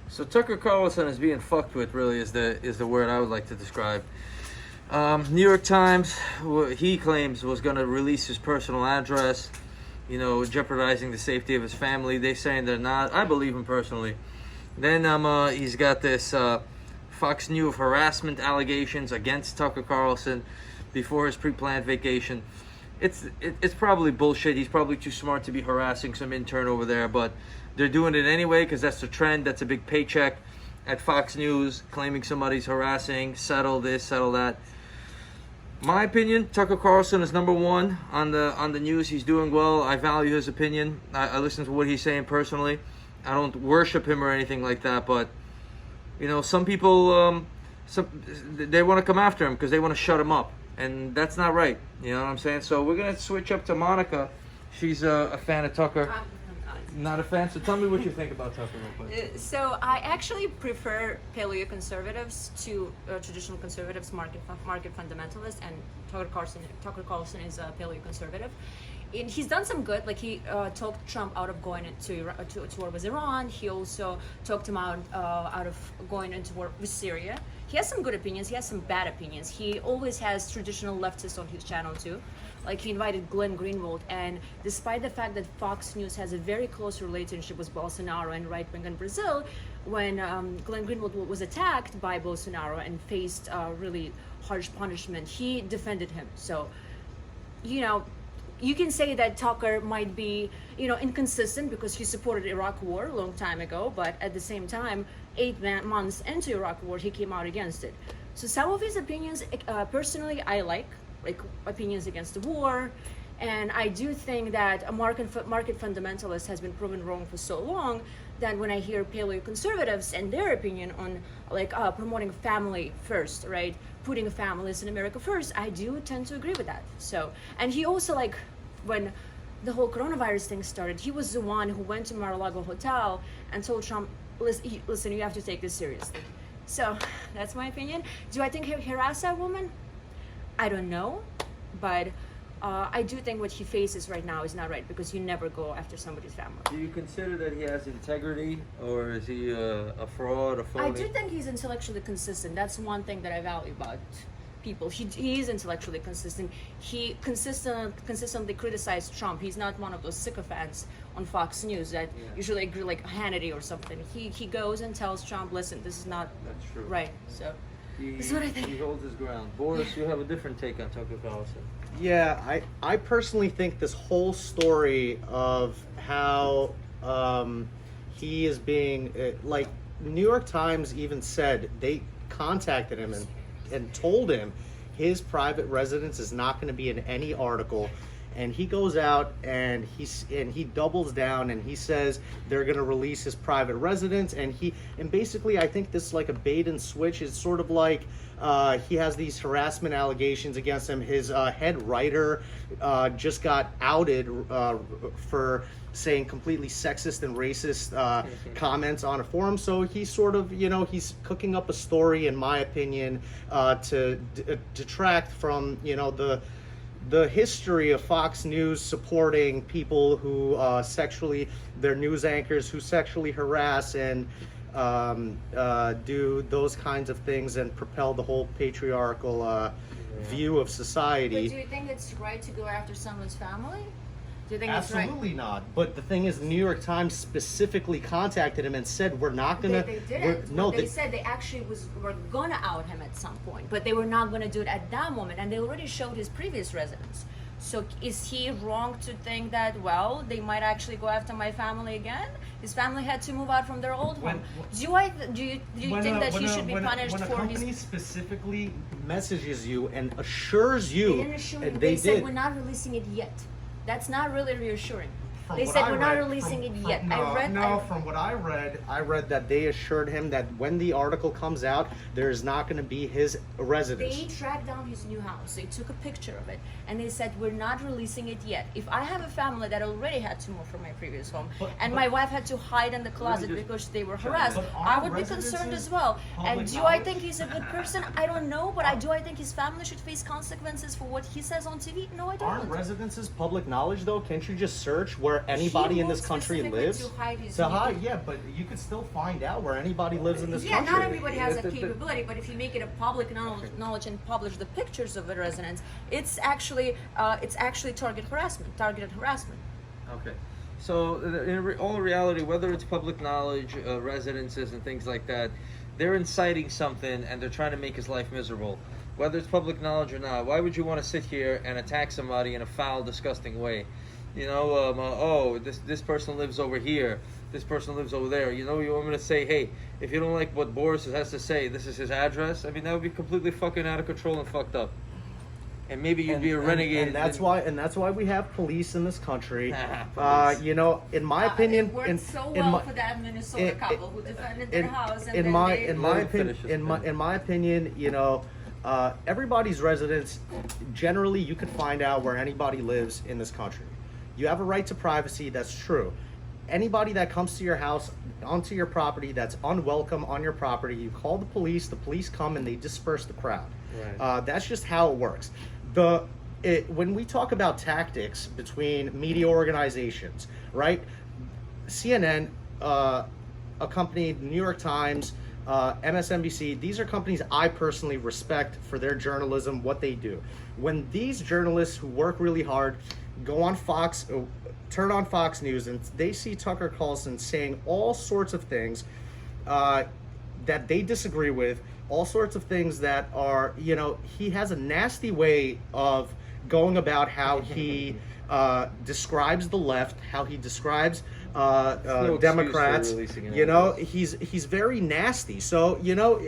So Tucker Carlson is being fucked with, really, is the word I would like to describe. New York Times, he claims, was going to release his personal address, jeopardizing the safety of his family. They saying they're not. I believe him personally. Then he's got this Fox News harassment allegations against Tucker Carlson before his pre-planned vacation. It's probably bullshit. He's probably too smart to be harassing some intern over there, but they're doing it anyway because that's the trend. That's a big paycheck at Fox News, claiming somebody's harassing, settle this, settle that. My opinion, Tucker Carlson is number one on the news. He's doing well. I value his opinion. I listen to what he's saying personally. I don't worship him or anything like that, but some people they want to come after him because they want to shut him up, and that's not right. You know what I'm saying? So we're gonna switch up to Monica. She's a fan of Tucker. Not a fan, so tell me what you think about Tucker real quick. So I actually prefer paleo-conservatives to traditional conservatives, market fundamentalists, and Tucker Carlson is a paleo-conservative. And he's done some good, like he talked Trump out of going into war with Iran. He also talked him out of going into war with Syria. He has some good opinions, he has some bad opinions. He always has traditional leftists on his channel too. Like he invited Glenn Greenwald, and despite the fact that Fox News has a very close relationship with Bolsonaro and right wing in Brazil, when Glenn Greenwald was attacked by Bolsonaro and faced really harsh punishment, he defended him. So, you can say that Tucker might be, inconsistent because he supported Iraq war a long time ago, but at the same time, 8 months into Iraq war, he came out against it. So some of his opinions, personally, I like opinions against the war, and I do think that a market fundamentalist has been proven wrong for so long that when I hear paleo-conservatives and their opinion on promoting family first, right, putting families in America first, I do tend to agree with that. So, and he also, when the whole coronavirus thing started, he was the one who went to Mar-a-Lago Hotel and told Trump, listen, you have to take this seriously. So that's my opinion. Do I think he harassed that woman? I don't know, but I do think what he faces right now is not right, because you never go after somebody's family. Do you consider that he has integrity, or is he a fraud, a phony? I do think he's intellectually consistent. That's one thing that I value about people. He is intellectually consistent. He consistently criticized Trump. He's not one of those sycophants on Fox News that usually agree, like Hannity or something. He goes and tells Trump, listen, this is not right. So. That's what I think. He holds his ground. Boris, you have a different take on Tucker Carlson. Yeah, I personally think this whole story of how he is being, New York Times even said they contacted him and told him his private residence is not going to be in any article. And he goes out and he doubles down and he says they're going to release his private residence, and basically I think this is like a bait and switch. It's sort of like he has these harassment allegations against him. His head writer just got outed for saying completely sexist and racist comments on a forum. So he's sort of, he's cooking up a story, in my opinion, to detract from, the history of Fox News supporting people who their news anchors who sexually harass and do those kinds of things and propel the whole patriarchal view of society. But do you think it's right to go after someone's family? Do you think Absolutely not. But the thing is, the New York Times specifically contacted him and said, we're not going to... They didn't. They said they actually were going to out him at some point, but they were not going to do it at that moment, and they already showed his previous residence. So is he wrong to think that, well, they might actually go after my family again? His family had to move out from their old home. Do you think that he should be punished for his... When a company specifically messages you and assures you... They didn't assure you. They said, we're not releasing it yet. That's not really reassuring. They said we're not releasing it yet. From what I read that they assured him that when the article comes out, there's not going to be his residence. They tracked down his new house. They took a picture of it, and they said we're not releasing it yet. If I have a family that already had to move from my previous home, and my wife had to hide in the closet because they were harassed, I would be concerned as well. And do I think he's a good person? I don't know, but do I think his family should face consequences for what he says on TV? No, I don't. Aren't residences public knowledge, though? Can't you just search where where anybody in moved this country specifically lives. to hide his To hide, unique- yeah, but you could still find out where anybody lives in this Yeah, country. not everybody has that The- the- capability, but if you make it a public knowledge and publish the pictures of the residents, it's actually targeted harassment. Okay. So, all reality, whether it's public knowledge, residences, and things like that, they're inciting something and they're trying to make his life miserable. Whether it's public knowledge or not, why would you want to sit here and attack somebody in a foul, disgusting way? You know, oh, this person lives over here, this person lives over there. You know, you want me to say, hey, if you don't like what Boris has to say, this is his address? I mean, that would be completely fucking out of control and fucked up. And maybe you'd be a renegade. And that's why we have police in this country. Police. You know, in my opinion, It worked so well for that Minnesota couple who defended their house, and in my opinion, you know, everybody's residence. Generally, you can find out where anybody lives in this country. You have a right to privacy. That's true. Anybody that comes to your house, onto your property, that's unwelcome on your property, you call the police come and they disperse the crowd. Right. That's just how it works. When we talk about tactics between media organizations, right? CNN, a company, New York Times, MSNBC, these are companies I personally respect for their journalism, what they do. When these journalists who work really hard go on Fox, turn on Fox News, and they see Tucker Carlson saying all sorts of things that they disagree with, all sorts of things that are, you know, he has a nasty way of going about how he describes the left, how he describes no Democrats. excuse for releasing an You know, address. he's very nasty. So, you know,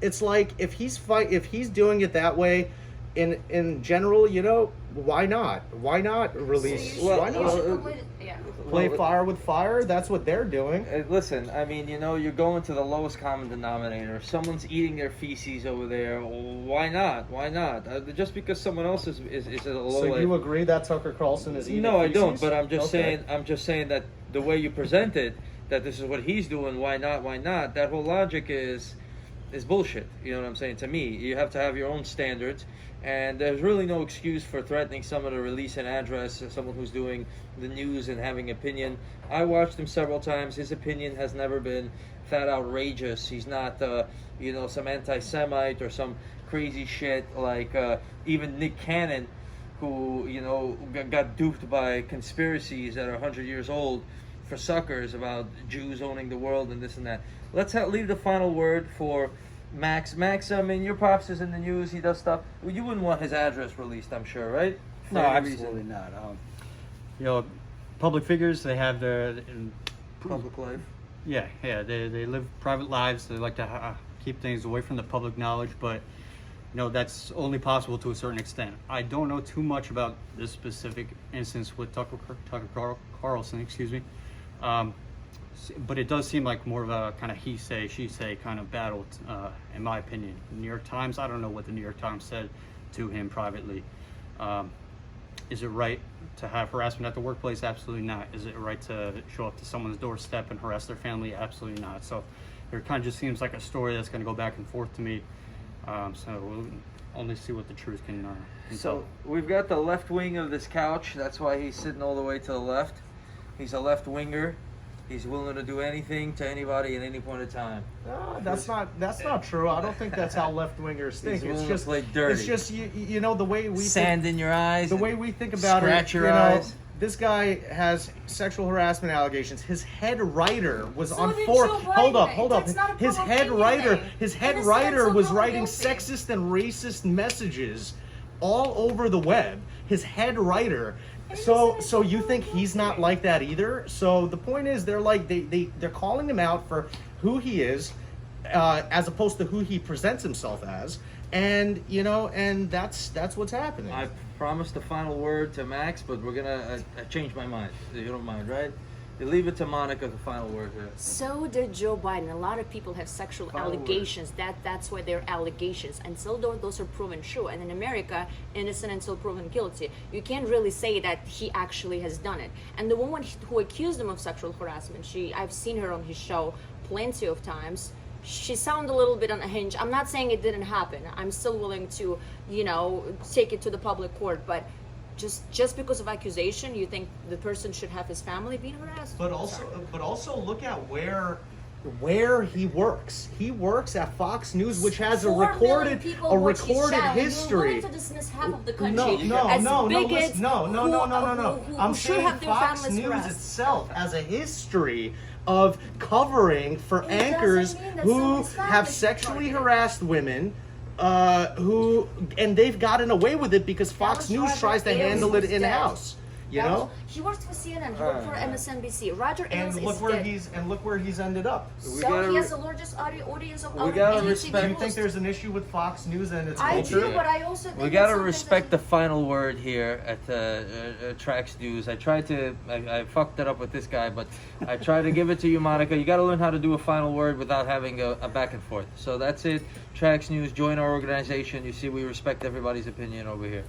it's like if he's doing it that way, in general, you know, why not? Why not release? Why not play fire with fire? That's what they're doing. Listen, I mean, you know, you're going to the lowest common denominator. If someone's eating their feces over there, why not? Why not? Just because someone else is at a low So level. you agree that Tucker Carlson is eating No, I feces? don't. But I'm just Okay. saying. I'm just saying that the way you present it, that this is what he's doing. Why not? Why not? That whole logic is bullshit. You know what I'm saying? To me, you have to have your own standards. And there's really no excuse for threatening someone to release an address, someone who's doing the news and having opinion. I watched him several times. His opinion has never been that outrageous. He's not, you know, some anti-Semite or some crazy shit like even Nick Cannon, who, you know, got duped by conspiracies that are 100 years old for suckers about Jews owning the world and this and that. Let's leave the final word for Max. Max, I mean, your pops is in the news. He does stuff. Well, you wouldn't want his address released, I'm sure, right? For No, any absolutely reason. not. You know, public figures, they have their Public life. yeah, they live private lives. They like to keep things away from the public knowledge, but you know that's only possible to a certain extent. I don't know too much about this specific instance with Tucker Carlson, excuse me. But it does seem like more of a kind of he say, she say kind of battle, in my opinion. The New York Times, I don't know what the New York Times said to him privately. Is it right to have harassment at the workplace? Absolutely not. Is it right to show up to someone's doorstep and harass their family? Absolutely not. So it kind of just seems like a story that's going to go back and forth to me. So we'll only see what the truth can tell. So we've got the left wing of this couch. That's why he's sitting all the way to the left. He's a left winger. He's willing to do anything to anybody at any point in time. That's not true. I don't think that's how left wingers think. He's willing It's to just play dirty. It's just you know the way we Sand in your eyes. the way we think about scratch it. your you know, eyes. this guy has sexual harassment allegations. His head writer was So on did four. Joe Hold up, Biden. hold up. That's not a His public head opinion writer, thing. his head In a writer sense, was I'm writing guilty. sexist and racist messages all over the web. His head writer. So you think he's not like that either? So the point is, they're like they're calling him out for who he is, as opposed to who he presents himself as, and you know, and that's what's happening. I promised the final word to Max, but we're gonna change my mind. If you don't mind, right? You leave it to Monica, the final word here. So did Joe Biden. A lot of people have sexual Final word. allegations. That's why they're allegations. Until those are proven true. And in America, innocent until proven guilty. You can't really say that he actually has done it. And the woman who accused him of sexual harassment, I've seen her on his show plenty of times. She sounded a little bit unhinged. I'm not saying it didn't happen. I'm still willing to, you know, take it to the public court, but just because of accusation, you think the person should have his family being harassed? But also look at where he works. He works at Fox News, which has 4 million people watch his channel. You're history. willing to dismiss half of the country No. bigots No. who I'm should saying have their Fox families News harassed. itself has a history of covering for It anchors doesn't mean that who someone's have family is sexually targeted. harassed women. And they've gotten away with it because Fox was News Roger tries to Ailes handle it who's in dead. house. You know. He worked for CNN. He worked for MSNBC. Roger Ailes And look is where dead. look where he's ended up. So gotta he re- has the largest audience of we out of gotta any respect- Do TV you think host. there's an issue with Fox News and its I culture? do, but I also think We it's gotta something respect the that- final word here at Trax News. I tried to, I fucked it up with this guy, but I tried to give it to you, Monica. You gotta learn how to do a final word without having a back and forth. So that's it. Trax News, join our organization. You see, we respect everybody's opinion over here.